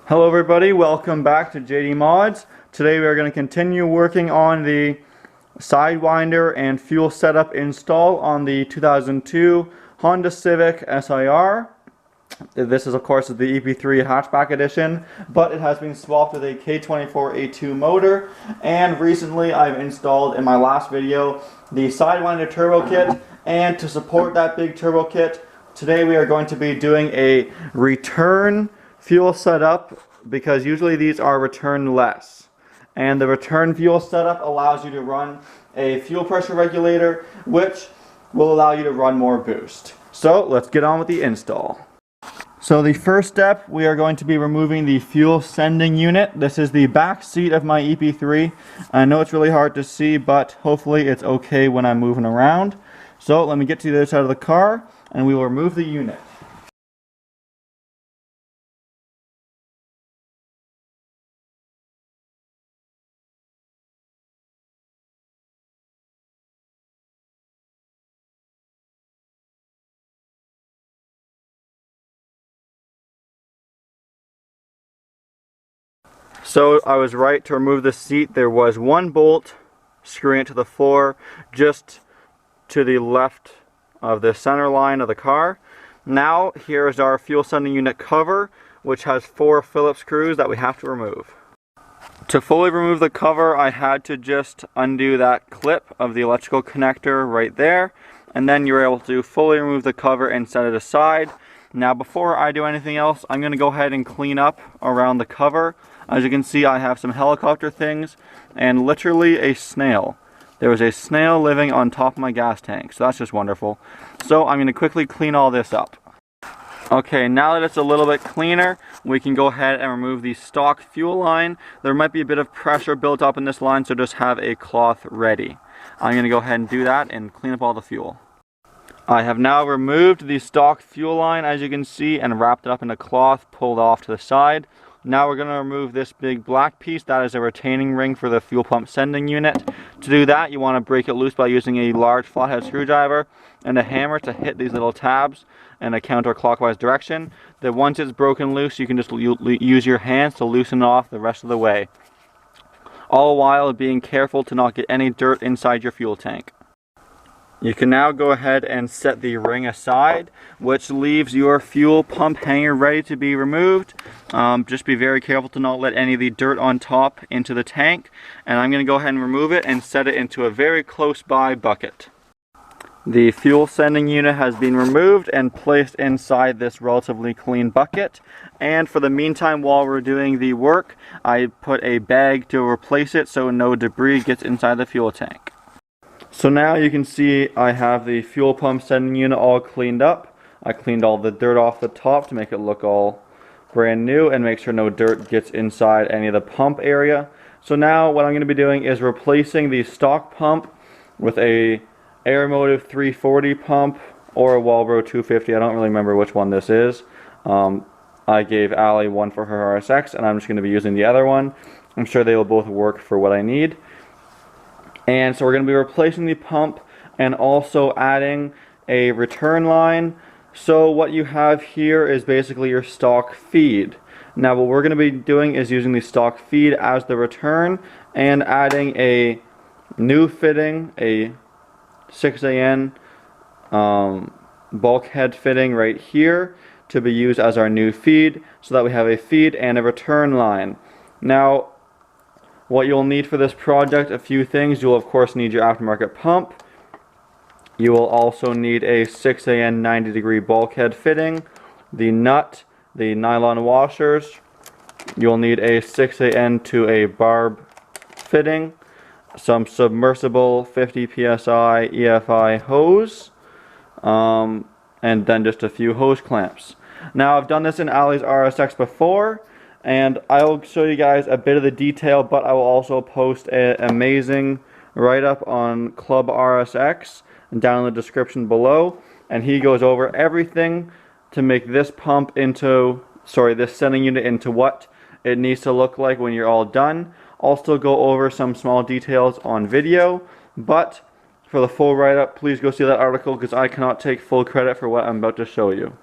Hello everybody, welcome back to JD Mods. Today we are going to continue working on the Sidewinder and fuel setup install on the 2002 Honda Civic SIR. This is of course the EP3 hatchback edition, but it has been swapped with a K20 motor, and recently I've installed in my last video the Sidewinder turbo kit, and to support that big turbo kit, today we are going to be doing a return fuel setup, because usually these are return-less. And the return fuel setup allows you to run a fuel pressure regulator, which will allow you to run more boost. So let's get on with the install. So the first step, we are going to be removing the fuel sending unit. This is the back seat of my EP3. I know it's really hard to see, but hopefully it's okay when I'm moving around. So let me get to the other side of the car, and we will remove the unit. So I was right to remove the seat. There was one bolt screwing it to the floor just to the left of the center line of the car. Now here is our fuel sending unit cover, which has 4 Phillips screws that we have to remove. To fully remove the cover, I had to just undo that clip of the electrical connector right there, and then you're able to fully remove the cover and set it aside. Now before I do anything else, I'm going to go ahead and clean up around the cover. As you can see, I have some helicopter things and literally a snail. There was a snail living on top of my gas tank, so that's just wonderful. So I'm going to quickly clean all this up. Okay, now that it's a little bit cleaner, we can go ahead and remove the stock fuel line. There might be a bit of pressure built up in this line, so just have a cloth ready. I'm going to go ahead and do that and clean up all the fuel. I have now removed the stock fuel line, as you can see, and wrapped it up in a cloth, pulled off to the side. Now we're going to remove this big black piece. That is a retaining ring for the fuel pump sending unit. To do that, you want to break it loose by using a large flathead screwdriver and a hammer to hit these little tabs in a counterclockwise direction. Then once it's broken loose, you can just use your hands to loosen it off the rest of the way, all while being careful to not get any dirt inside your fuel tank. You can now go ahead and set the ring aside, which leaves your fuel pump hanger ready to be removed. Just be very careful to not let any of the dirt on top into the tank. And I'm going to go ahead and remove it and set it into a very close by bucket. The fuel sending unit has been removed and placed inside this relatively clean bucket. And for the meantime, while we're doing the work, I put a bag to replace it so no debris gets inside the fuel tank. So now you can see I have the fuel pump sending unit all cleaned up. I cleaned all the dirt off the top to make it look all brand new and make sure no dirt gets inside any of the pump area. So now what I'm going to be doing is replacing the stock pump with a Aeromotive 340 pump or a Walbro 250. I don't really remember which one this is. I gave Allie one for her RSX, and I'm just going to be using the other one. I'm sure they will both work for what I need. And so we're going to be replacing the pump and also adding a return line. So what you have here is basically your stock feed. Now what we're going to be doing is using the stock feed as the return and adding a new fitting, a 6AN bulkhead fitting right here to be used as our new feed, so that we have a feed and a return line. Now what you'll need for this project, a few things. You'll of course need your aftermarket pump. You will also need a 6AN 90-degree bulkhead fitting, the nut, the nylon washers. You'll need a 6AN to a barb fitting, some submersible 50 psi EFI hose, and then just a few hose clamps. Now I've done this in Allie's RSX before, and I'll show you guys a bit of the detail, but I will also post an amazing write-up on Club RSX down in the description below, and he goes over everything to make this pump into, this sending unit into what it needs to look like when you're all done. I'll still go over some small details on video, but for the full write-up, please go see that article, because I cannot take full credit for what I'm about to show you.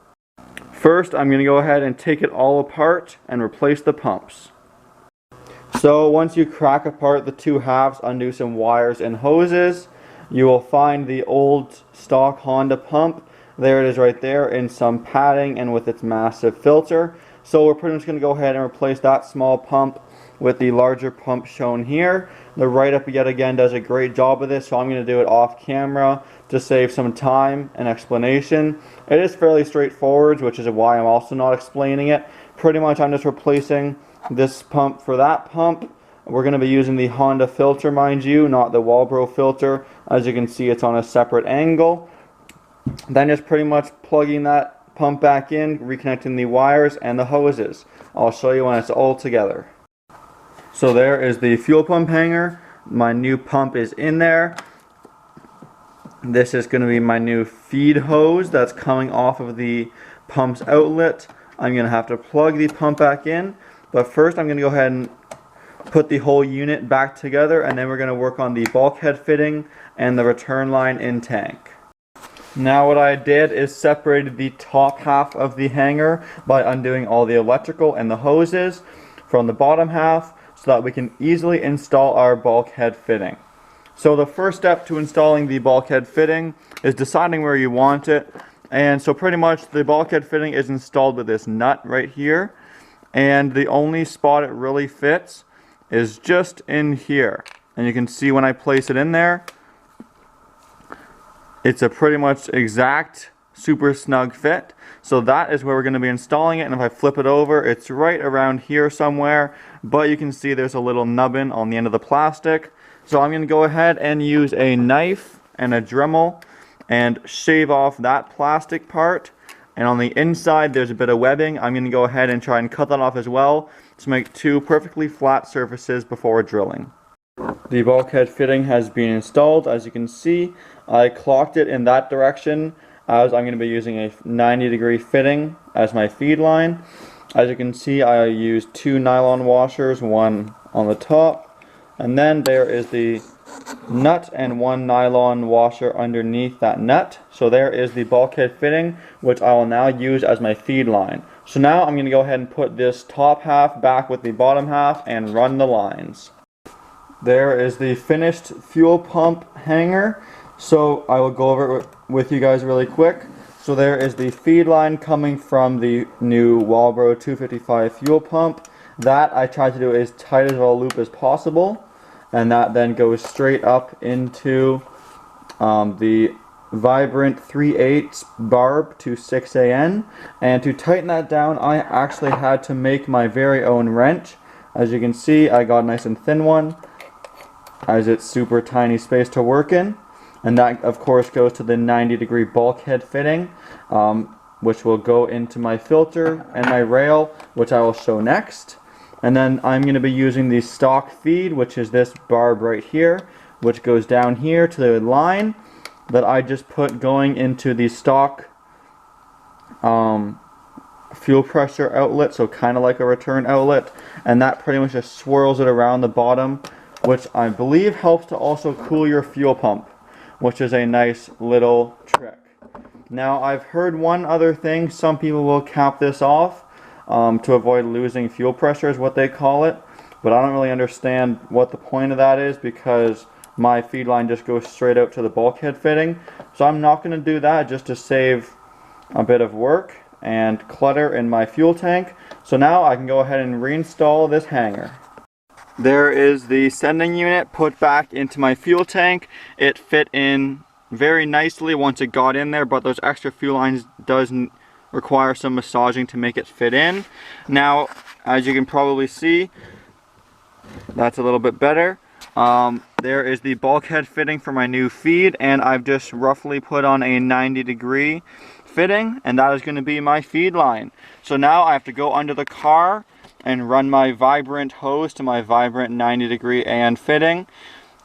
First, I'm going to go ahead and take it all apart and replace the pumps. So once you crack apart the two halves, undo some wires and hoses, you will find the old stock Honda pump. There it is right there in some padding and with its massive filter. So we're pretty much going to go ahead and replace that small pump with the larger pump shown here. The write-up yet again does a great job of this, so I'm going to do it off camera to save some time and explanation. It is fairly straightforward, which is why I'm also not explaining it. Pretty much I'm just replacing this pump for that pump. We're going to be using the Honda filter, mind you, not the Walbro filter. As you can see, it's on a separate angle. Then just pretty much plugging that pump back in, reconnecting the wires and the hoses. I'll show you when it's all together. So there is the fuel pump hanger. My new pump is in there. This is going to be my new feed hose that's coming off of the pump's outlet. I'm going to have to plug the pump back in, but first I'm going to go ahead and put the whole unit back together, and then we're going to work on the bulkhead fitting and the return line in tank. Now what I did is separated the top half of the hanger by undoing all the electrical and the hoses from the bottom half so that we can easily install our bulkhead fitting. So the first step to installing the bulkhead fitting is deciding where you want it. And so pretty much the bulkhead fitting is installed with this nut right here. And the only spot it really fits is just in here. And you can see when I place it in there, it's a pretty much exact super snug fit. So that is where we're going to be installing it, and if I flip it over, it's right around here somewhere, but you can see there's a little nubbin on the end of the plastic. So I'm going to go ahead and use a knife and a Dremel and shave off that plastic part, and on the inside there's a bit of webbing. I'm going to go ahead and try and cut that off as well to make two perfectly flat surfaces before drilling. The bulkhead fitting has been installed. As you can see, I clocked it in that direction, as I'm going to be using a 90-degree fitting as my feed line. As you can see, I used two nylon washers, one on the top, and then there is the nut and one nylon washer underneath that nut. So there is the bulkhead fitting, which I will now use as my feed line. So now I'm going to go ahead and put this top half back with the bottom half and run the lines. There is the finished fuel pump hanger. So I will go over it with you guys really quick. So there is the feed line coming from the new Walbro 255 fuel pump. That I tried to do as tight as a loop as possible, and that then goes straight up into the Vibrant 3/8 barb to 6AN. And to tighten that down, I actually had to make my very own wrench. As you can see, I got a nice and thin one, as it's super tiny space to work in. And that of course goes to the 90-degree bulkhead fitting, which will go into my filter and my rail, which I will show next. And then I'm going to be using the stock feed, which is this barb right here, which goes down here to the line that I just put going into the stock fuel pressure outlet, so kind of like a return outlet. And that pretty much just swirls it around the bottom, which I believe helps to also cool your fuel pump, which is a nice little trick. Now I've heard one other thing. Some people will cap this off to avoid losing fuel pressure, is what they call it. But I don't really understand what the point of that is, because my feed line just goes straight out to the bulkhead fitting. So I'm not going to do that, just to save a bit of work and clutter in my fuel tank. So now I can go ahead and reinstall this hanger. There is the sending unit put back into my fuel tank. It fit in very nicely once it got in there, but those extra fuel lines does require some massaging to make it fit in. Now, as you can probably see, that's a little bit better. There is the bulkhead fitting for my new feed, and I've just roughly put on a 90-degree fitting, and that is going to be my feed line. So now I have to go under the car and run my Vibrant hose to my Vibrant 90-degree AN fitting,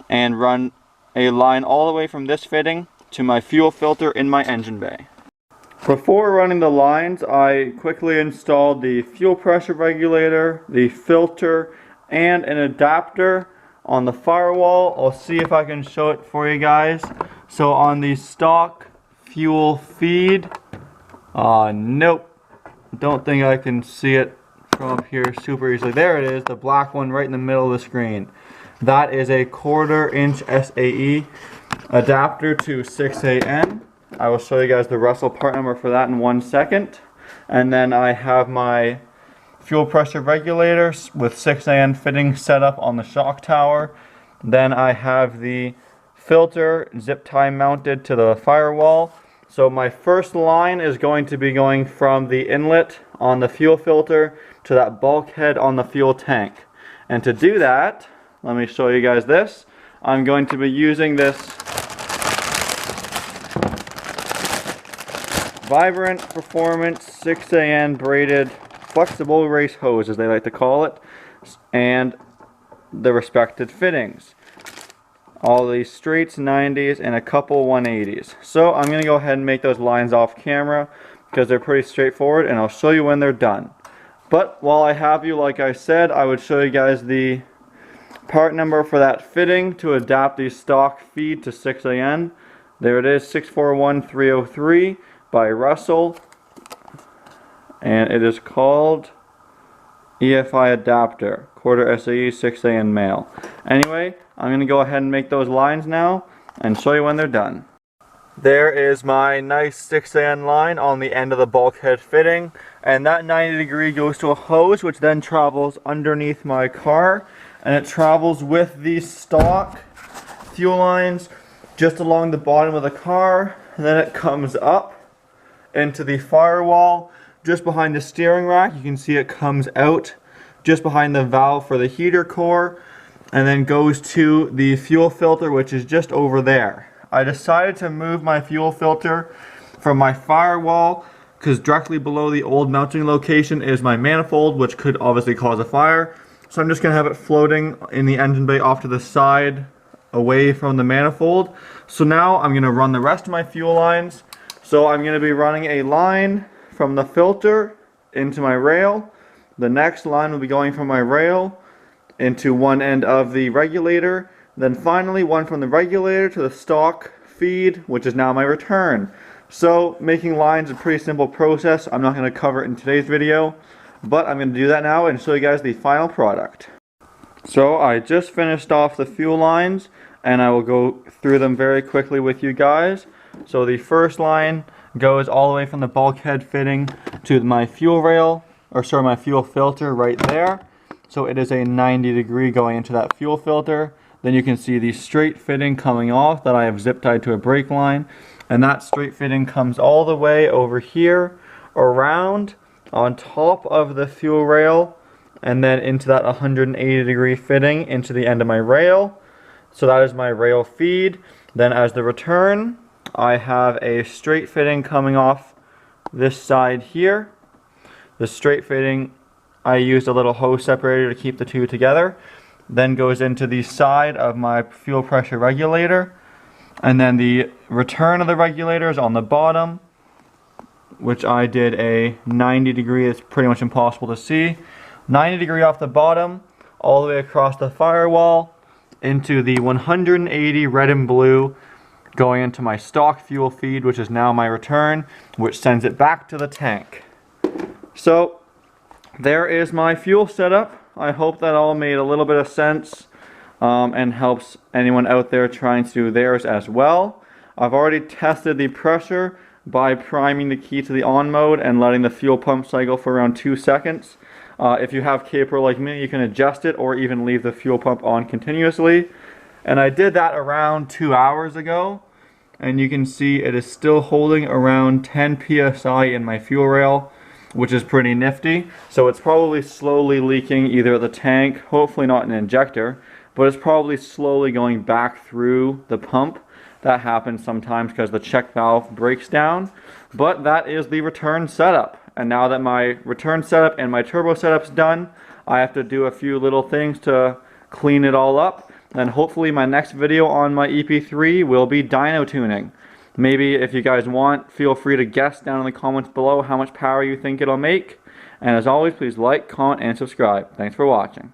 and run a line all the way from this fitting to my fuel filter in my engine bay. Before running the lines, I quickly installed the fuel pressure regulator, the filter, and an adapter on the firewall. I'll see if I can show it for you guys. So on the stock fuel feed, nope, don't think I can see it from up here super easily. There it is, the black one right in the middle of the screen. That is a 1/4 inch SAE adapter to 6AN. I will show you guys the Russell part number for that in 1 second. And then I have my fuel pressure regulator with 6AN fitting set up on the shock tower. Then I have the filter zip tie mounted to the firewall. So my first line is going to be going from the inlet on the fuel filter to that bulkhead on the fuel tank. And to do that, let me show you guys this. I'm going to be using this Vibrant Performance 6AN braided flexible race hose, as they like to call it, and the respected fittings. All these straights, 90s, and a couple 180s. So I'm going to go ahead and make those lines off camera because they're pretty straightforward, and I'll show you when they're done. But while I have you, like I said, I would show you guys the part number for that fitting to adapt the stock feed to 6AN. There it is, 641303 by Russell, and it is called EFI adapter, 1/4 SAE, 6AN male. Anyway, I'm going to go ahead and make those lines now and show you when they're done. There is my nice 6AN line on the end of the bulkhead fitting, and that 90° goes to a hose which then travels underneath my car, and it travels with the stock fuel lines just along the bottom of the car, and then it comes up into the firewall just behind the steering rack. You can see it comes out just behind the valve for the heater core, and then goes to the fuel filter, which is just over there. I decided to move my fuel filter from my firewall because directly below the old mounting location is my manifold, which could obviously cause a fire. So I'm just going to have it floating in the engine bay off to the side away from the manifold. So now I'm going to run the rest of my fuel lines. So I'm going to be running a line from the filter into my rail. The next line will be going from my rail into one end of the regulator. Then finally one from the regulator to the stock feed, which is now my return. So making lines is a pretty simple process. I'm not going to cover it in today's video, but I'm going to do that now and show you guys the final product. So I just finished off the fuel lines, and I will go through them very quickly with you guys. So the first line goes all the way from the bulkhead fitting to my fuel rail, or sorry, my fuel filter right there. So it is a 90° going into that fuel filter. Then you can see the straight fitting coming off that I have zip tied to a brake line, and that straight fitting comes all the way over here around on top of the fuel rail, and then into that 180° fitting into the end of my rail. So that is my rail feed. Then as the return, I have a straight fitting coming off this side here. The straight fitting, I used a little hose separator to keep the two together. Then goes into the side of my fuel pressure regulator. And then the return of the regulator is on the bottom, which I did a 90°. It's pretty much impossible to see. 90° off the bottom, all the way across the firewall, into the 180 red and blue, going into my stock fuel feed, which is now my return, which sends it back to the tank. So there is my fuel setup. I hope that all made a little bit of sense and helps anyone out there trying to do theirs as well. I've already tested the pressure by priming the key to the on mode and letting the fuel pump cycle for around 2 seconds. If you have K-Pro like me, you can adjust it or even leave the fuel pump on continuously. And I did that around 2 hours ago, and you can see it is still holding around 10 psi in my fuel rail, which is pretty nifty. So it's probably slowly leaking either at the tank, hopefully not an injector, but it's probably slowly going back through the pump. That happens sometimes because the check valve breaks down. But that is the return setup. And now that my return setup and my turbo setup's done, I have to do a few little things to clean it all up. And hopefully my next video on my EP3 will be dyno tuning. Maybe if you guys want, feel free to guess down in the comments below how much power you think it'll make. And as always, please like, comment, and subscribe. Thanks for watching.